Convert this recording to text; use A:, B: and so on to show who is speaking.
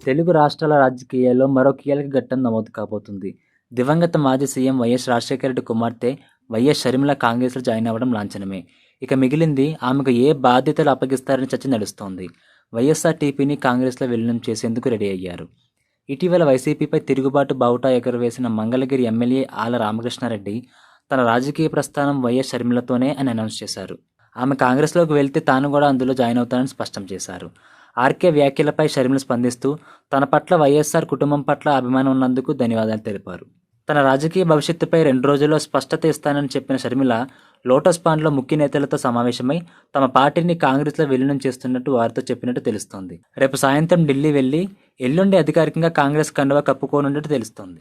A: తెలుగు రాష్ట్రాల రాజకీయాల్లో మరో కీలక ఘట్టం నమోదు కాబోతుంది. దివంగత మాజీ సీఎం వైఎస్ రాజశేఖర రెడ్డి కుమార్తె వైఎస్ షర్మిల కాంగ్రెస్లో జాయిన్ అవ్వడం లాంఛనమే. ఇక మిగిలింది ఆమెకు ఏ బాధ్యతలు అప్పగిస్తారని చర్చ నడుస్తోంది. వైఎస్ఆర్టీపీని కాంగ్రెస్లో విలీనం చేసేందుకు రెడీ అయ్యారు. ఇటీవల వైసీపీపై తిరుగుబాటు బావుటా ఎగురవేసిన మంగళగిరి ఎమ్మెల్యే ఆళ్ల రామకృష్ణారెడ్డి తన రాజకీయ ప్రస్థానం వైఎస్ షర్మిలతోనే అని అనౌన్స్ చేశారు. ఆమె కాంగ్రెస్లోకి వెళ్తే తాను కూడా అందులో జాయిన్ అవుతానని స్పష్టం చేశారు. ఆర్కే వ్యాఖ్యలపై షర్మిల స్పందిస్తూ తన పట్ల వైఎస్ఆర్ కుటుంబం పట్ల అభిమానం ఉన్నందుకు ధన్యవాదాలు తెలిపారు. తన రాజకీయ భవిష్యత్తుపై 2 రోజుల్లో స్పష్టత ఇస్తానని చెప్పిన షర్మిల లోటస్ పాండ్లో ముఖ్య నేతలతో సమావేశమై తమ పార్టీని కాంగ్రెస్లో విలీనం చేస్తున్నట్టు వారితో చెప్పినట్టు తెలుస్తోంది. రేపు సాయంత్రం ఢిల్లీ వెళ్లి ఎల్లుండి అధికారికంగా కాంగ్రెస్ కండువా కప్పుకోనున్నట్టు తెలుస్తోంది.